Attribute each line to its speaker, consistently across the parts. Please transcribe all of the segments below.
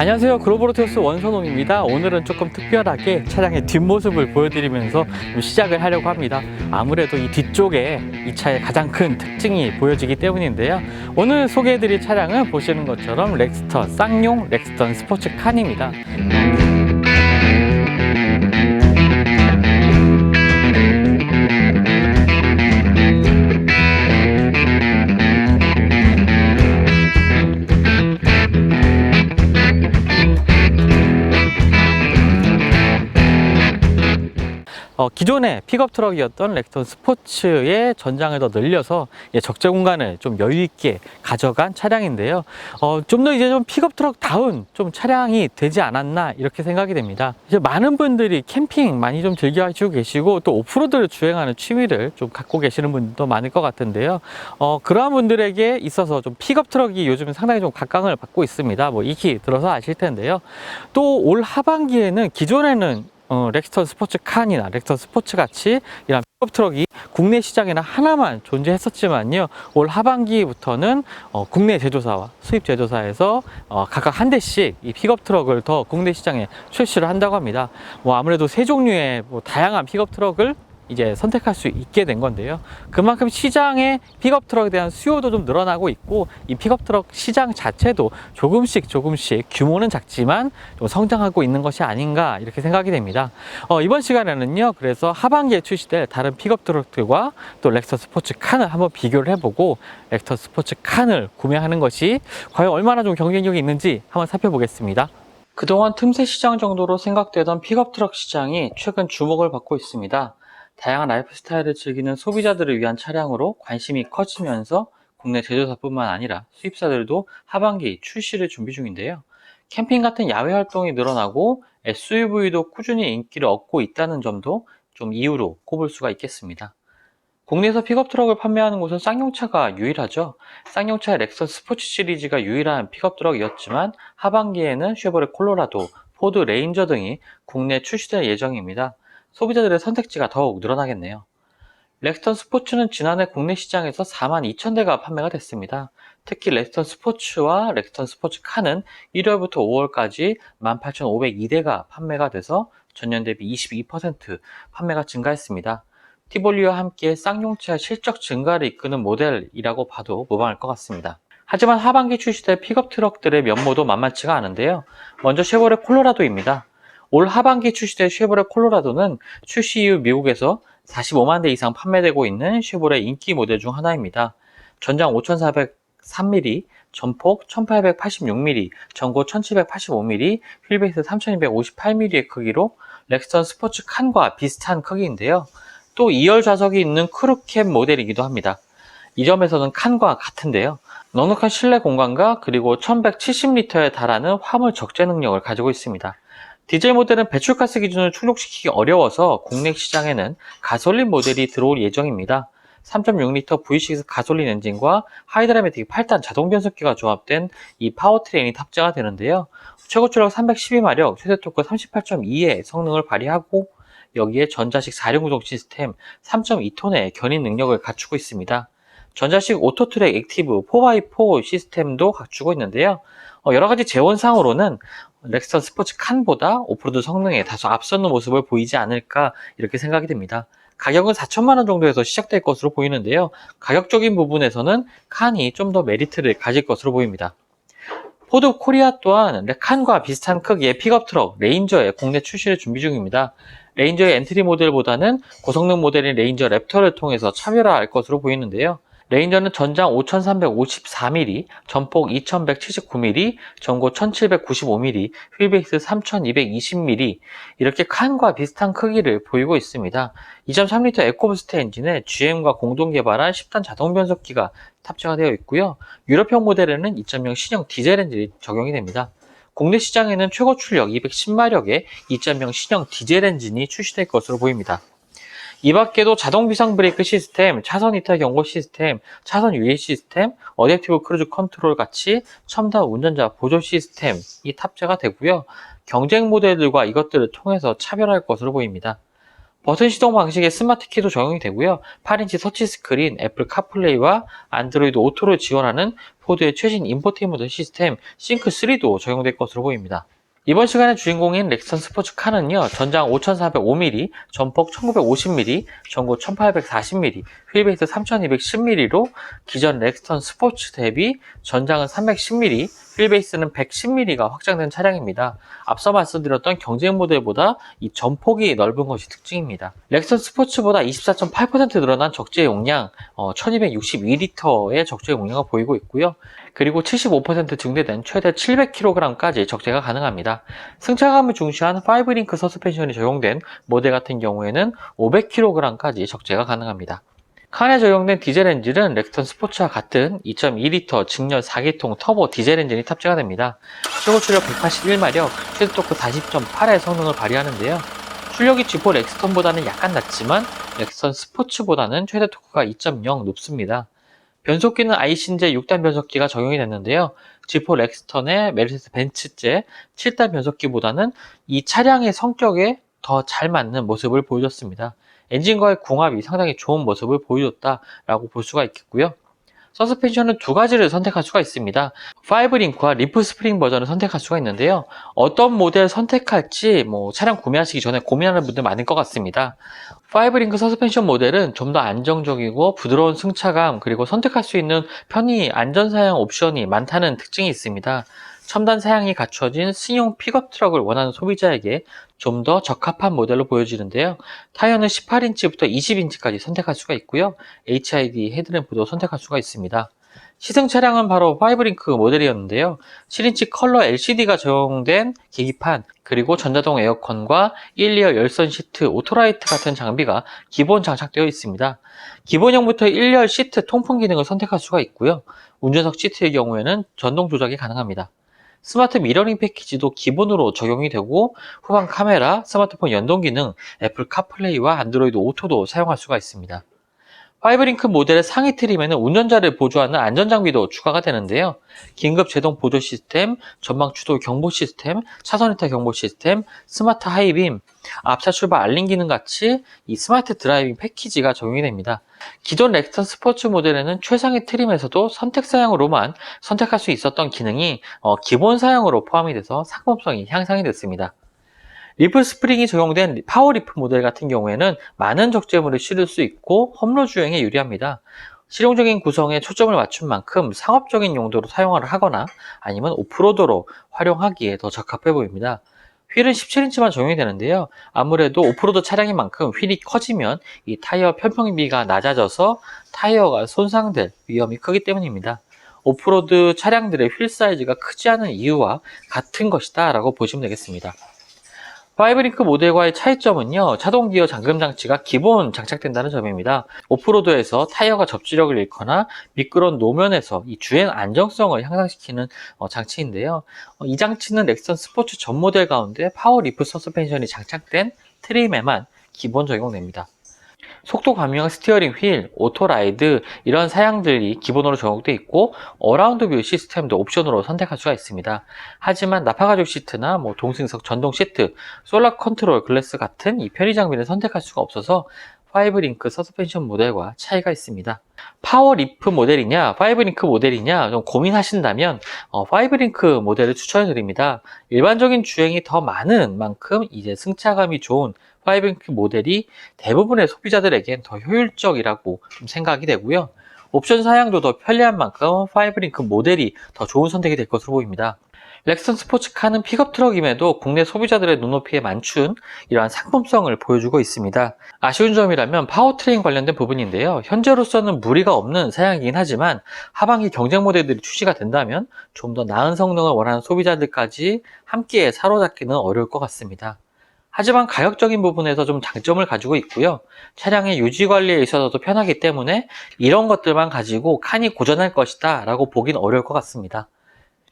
Speaker 1: 안녕하세요, 글로벌오토스 원선홍입니다. 오늘은 조금 특별하게 차량의 뒷모습을 보여드리면서 좀 시작을 하려고 합니다. 아무래도 이 뒤쪽에 이 차의 가장 큰 특징이 보여지기 때문인데요. 오늘 소개해드릴 차량은 보시는 것처럼 렉스터 쌍용 렉스턴 스포츠칸입니다. 기존의 픽업 트럭이었던 렉스턴 스포츠의 전장을 더 늘려서 적재 공간을 좀 여유 있게 가져간 차량인데요. 좀 더 이제 좀 픽업 트럭다운 좀 차량이 되지 않았나 이렇게 생각이 됩니다. 이제 많은 분들이 캠핑 많이 좀 즐겨하시고 계시고 또 오프로드를 주행하는 취미를 좀 갖고 계시는 분들도 많을 것 같은데요. 그러한 분들에게 있어서 좀 픽업 트럭이 요즘 상당히 좀 각광을 받고 있습니다. 뭐 익히 들어서 아실 텐데요. 또 올 하반기에는 기존에는 렉스턴 스포츠칸이나 렉스턴 스포츠 같이 이런 픽업 트럭이 국내 시장에는 하나만 존재했었지만요, 올 하반기부터는 국내 제조사와 수입 제조사에서 각각 한 대씩 이 픽업 트럭을 더 국내 시장에 출시를 한다고 합니다. 아무래도 세 종류의 다양한 픽업 트럭을 이제 선택할 수 있게 된 건데요. 그만큼 시장의 픽업 트럭에 대한 수요도 좀 늘어나고 있고, 이 픽업 트럭 시장 자체도 조금씩 규모는 작지만 좀 성장하고 있는 것이 아닌가 이렇게 생각이 됩니다. 이번 시간에는요, 그래서 하반기에 출시될 다른 픽업 트럭들과 또 렉스턴 스포츠 칸을 한번 비교를 해보고, 렉스턴 스포츠 칸을 구매하는 것이 과연 얼마나 좀 경쟁력이 있는지 한번 살펴보겠습니다. 그동안 틈새 시장 정도로 생각되던 픽업 트럭 시장이 최근 주목을 받고 있습니다. 다양한 라이프 스타일을 즐기는 소비자들을 위한 차량으로 관심이 커지면서 국내 제조사뿐만 아니라 수입사들도 하반기 출시를 준비 중인데요. 캠핑 같은 야외 활동이 늘어나고 SUV도 꾸준히 인기를 얻고 있다는 점도 좀 이유로 꼽을 수가 있겠습니다. 국내에서 픽업 트럭을 판매하는 곳은 쌍용차가 유일하죠. 쌍용차의 렉선 스포츠 시리즈가 유일한 픽업 트럭이었지만 하반기에는 쉐보레 콜로라도, 포드 레인저 등이 국내에 출시될 예정입니다. 소비자들의 선택지가 더욱 늘어나겠네요. 렉스턴 스포츠는 지난해 국내 시장에서 42,000대가 판매가 됐습니다. 특히 렉스턴 스포츠와 렉스턴 스포츠 칸은 1월부터 5월까지 18,502대가 판매가 돼서 전년 대비 22% 판매가 증가했습니다. 티볼리와 함께 쌍용차의 실적 증가를 이끄는 모델이라고 봐도 무방할 것 같습니다. 하지만 하반기 출시될 픽업 트럭들의 면모도 만만치가 않은데요. 먼저 쉐보레 콜로라도입니다. 올 하반기 출시될 쉐보레 콜로라도는 출시 이후 미국에서 45만 대 이상 판매되고 있는 쉐보레 인기 모델 중 하나입니다. 전장 5403mm, 전폭 1886mm, 전고 1785mm, 휠베이스 3258mm의 크기로 렉스턴 스포츠 칸과 비슷한 크기인데요. 또 2열 좌석이 있는 크루캡 모델이기도 합니다. 이 점에서는 칸과 같은데요. 넉넉한 실내 공간과 그리고 1170리터에 달하는 화물 적재 능력을 가지고 있습니다. 디젤 모델은 배출가스 기준을 충족시키기 어려워서 국내 시장에는 가솔린 모델이 들어올 예정입니다. 3.6리터 V6 가솔린 엔진과 하이드라매틱 8단 자동 변속기가 조합된 이 파워트레인이 탑재가 되는데요. 최고 출력 312마력, 최대 토크 38.2의 성능을 발휘하고, 여기에 전자식 4륜구동 시스템 3.2톤의 견인 능력을 갖추고 있습니다. 전자식 오토트랙 액티브 4x4 시스템도 갖추고 있는데요. 여러가지 재원상으로는 렉스턴 스포츠 칸보다 오프로드 성능에 다소 앞서는 모습을 보이지 않을까 이렇게 생각이 됩니다. 가격은 4천만원 정도에서 시작될 것으로 보이는데요. 가격적인 부분에서는 칸이 좀 더 메리트를 가질 것으로 보입니다. 포드 코리아 또한 칸과 비슷한 크기의 픽업 트럭 레인저의 국내 출시를 준비 중입니다. 레인저의 엔트리 모델보다는 고성능 모델인 레인저 랩터를 통해서 차별화할 것으로 보이는데요. 레인저는 전장 5354mm, 전폭 2179mm, 전고 1795mm, 휠베이스 3220mm 이렇게 칸과 비슷한 크기를 보이고 있습니다. 2.3L 에코부스트 엔진에 GM과 공동 개발한 10단 자동 변속기가 탑재가 되어 있고요. 유럽형 모델에는 2.0 신형 디젤 엔진이 적용이 됩니다. 국내 시장에는 최고 출력 210마력의 2.0 신형 디젤 엔진이 출시될 것으로 보입니다. 이 밖에도 자동 비상 브레이크 시스템, 차선 이탈 경고 시스템, 차선 유의 시스템, 어댑티브 크루즈 컨트롤 같이 첨단 운전자 보조 시스템이 탑재가 되고요. 경쟁 모델들과 이것들을 통해서 차별할 것으로 보입니다. 버튼 시동 방식의 스마트 키도 적용이 되고요. 8인치 터치 스크린, 애플 카플레이와 안드로이드 오토를 지원하는 포드의 최신 인포테인먼트 시스템 싱크3도 적용될 것으로 보입니다. 이번 시간의 주인공인 렉스턴 스포츠카는요, 전장 5405mm, 전폭 1950mm, 전고 1840mm, 휠베이스 3210mm로 기존 렉스턴 스포츠 대비 전장은 310mm, 휠베이스는 110mm가 확장된 차량입니다. 앞서 말씀드렸던 경쟁 모델보다 이 전폭이 넓은 것이 특징입니다. 렉스턴 스포츠보다 24.8% 늘어난 적재 용량, 1262리터의 적재 용량을 보이고 있고요. 그리고 75% 증대된 최대 700kg까지 적재가 가능합니다. 승차감을 중시한 5링크 서스펜션이 적용된 모델 같은 경우에는 500kg까지 적재가 가능합니다. 칸에 적용된 디젤 엔진은 렉스턴 스포츠와 같은 2.2L 직렬 4기통 터보 디젤 엔진이 탑재가 됩니다. 최고 출력 181마력, 최대 토크 40.8의 성능을 발휘하는데요. 출력이 G4 렉스턴보다는 약간 낮지만 렉스턴 스포츠보다는 최대 토크가 2.0 높습니다. 변속기는 아이신제 6단 변속기가 적용이 됐는데요. G4 렉스턴의 메르세데스 벤츠제 7단 변속기보다는 이 차량의 성격에 더 잘 맞는 모습을 보여줬습니다. 엔진과의 궁합이 상당히 좋은 모습을 보여줬다라고 볼 수가 있겠고요. 서스펜션은 두 가지를 선택할 수가 있습니다. 5링크와 리프 스프링 버전을 선택할 수가 있는데요. 어떤 모델 선택할지 차량 구매하시기 전에 고민하는 분들 많을 것 같습니다. 5링크 서스펜션 모델은 좀 더 안정적이고 부드러운 승차감, 그리고 선택할 수 있는 편의 안전사양 옵션이 많다는 특징이 있습니다. 첨단 사양이 갖춰진 승용 픽업 트럭을 원하는 소비자에게 좀 더 적합한 모델로 보여지는데요. 타이어는 18인치부터 20인치까지 선택할 수가 있고요. HID 헤드램프도 선택할 수가 있습니다. 시승 차량은 바로 5링크 모델이었는데요. 7인치 컬러 LCD가 적용된 계기판, 그리고 전자동 에어컨과 1리어 열선 시트, 오토라이트 같은 장비가 기본 장착되어 있습니다. 기본형부터 1열 시트 통풍 기능을 선택할 수가 있고요. 운전석 시트의 경우에는 전동 조작이 가능합니다. 스마트 미러링 패키지도 기본으로 적용이 되고, 후방 카메라, 스마트폰 연동 기능, 애플 카플레이와 안드로이드 오토도 사용할 수가 있습니다. 5링크 모델의 상위 트림에는 운전자를 보조하는 안전장비도 추가가 되는데요. 긴급 제동 보조 시스템, 전방 추돌 경보 시스템, 차선 이탈 경보 시스템, 스마트 하이빔, 앞차 출발 알림 기능 같이 이 스마트 드라이빙 패키지가 적용이 됩니다. 기존 렉스턴 스포츠 모델에는 최상위 트림에서도 선택 사양으로만 선택할 수 있었던 기능이 기본 사양으로 포함이 돼서 상품성이 향상이 됐습니다. 리프 스프링이 적용된 파워 리프 모델 같은 경우에는 많은 적재물을 실을 수 있고 험로 주행에 유리합니다. 실용적인 구성에 초점을 맞춘 만큼 상업적인 용도로 사용을 하거나 아니면 오프로드로 활용하기에 더 적합해 보입니다. 휠은 17인치만 적용이 되는데요. 아무래도 오프로드 차량인 만큼 휠이 커지면 이 타이어 편평비가 낮아져서 타이어가 손상될 위험이 크기 때문입니다. 오프로드 차량들의 휠 사이즈가 크지 않은 이유와 같은 것이다 라고 보시면 되겠습니다. 5링크 모델과의 차이점은요, 차동 기어 잠금 장치가 기본 장착된다는 점입니다. 오프로드에서 타이어가 접지력을 잃거나 미끄러운 노면에서 이 주행 안정성을 향상시키는 장치인데요. 이 장치는 렉스턴 스포츠 전 모델 가운데 파워 리프 서스펜션이 장착된 트림에만 기본 적용됩니다. 속도 감량 스티어링 휠, 오토라이드 이런 사양들이 기본으로 적용되어 있고 어라운드 뷰 시스템도 옵션으로 선택할 수가 있습니다. 하지만 나파가죽 시트나 동승석 전동 시트, 솔라 컨트롤 글래스 같은 이 편의 장비는 선택할 수가 없어서 5링크 서스펜션 모델과 차이가 있습니다. 파워 리프 모델이냐 5링크 모델이냐 좀 고민하신다면 5링크 모델을 추천해 드립니다. 일반적인 주행이 더 많은 만큼 이제 승차감이 좋은 5링크 모델이 대부분의 소비자들에겐 더 효율적이라고 좀 생각이 되고요. 옵션 사양도 더 편리한 만큼 5링크 모델이 더 좋은 선택이 될 것으로 보입니다. 렉스턴 스포츠카는 픽업 트럭임에도 국내 소비자들의 눈높이에 맞춘 이러한 상품성을 보여주고 있습니다. 아쉬운 점이라면 파워트레인 관련된 부분인데요. 현재로서는 무리가 없는 사양이긴 하지만 하반기 경쟁 모델들이 출시가 된다면 좀 더 나은 성능을 원하는 소비자들까지 함께 사로잡기는 어려울 것 같습니다. 하지만 가격적인 부분에서 좀 장점을 가지고 있고요. 차량의 유지 관리에 있어서도 편하기 때문에 이런 것들만 가지고 칸이 고전할 것이다 라고 보긴 어려울 것 같습니다.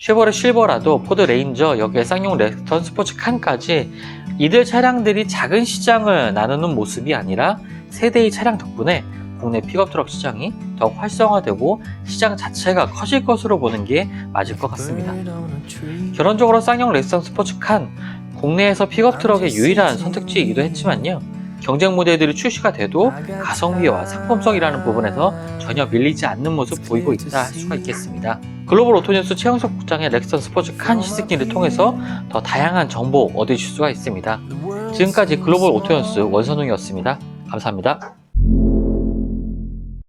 Speaker 1: 쉐보레 실버라도, 포드 레인저, 여기에 쌍용 렉스턴 스포츠 칸까지 이들 차량들이 작은 시장을 나누는 모습이 아니라 세대의 차량 덕분에 국내 픽업 트럭 시장이 더욱 활성화되고 시장 자체가 커질 것으로 보는 게 맞을 것 같습니다. 결론적으로 쌍용 렉스턴 스포츠 칸, 국내에서 픽업 트럭의 유일한 선택지이기도 했지만요. 경쟁 모델들이 출시가 돼도 가성비와 상품성이라는 부분에서 전혀 밀리지 않는 모습 보이고 있다 할 수가 있겠습니다. 글로벌 오토뉴스 최영석 국장의 렉선 스포츠 칸 시승기를 통해서 더 다양한 정보 얻으실 수가 있습니다. 지금까지 글로벌 오토뉴스 원선웅이었습니다. 감사합니다.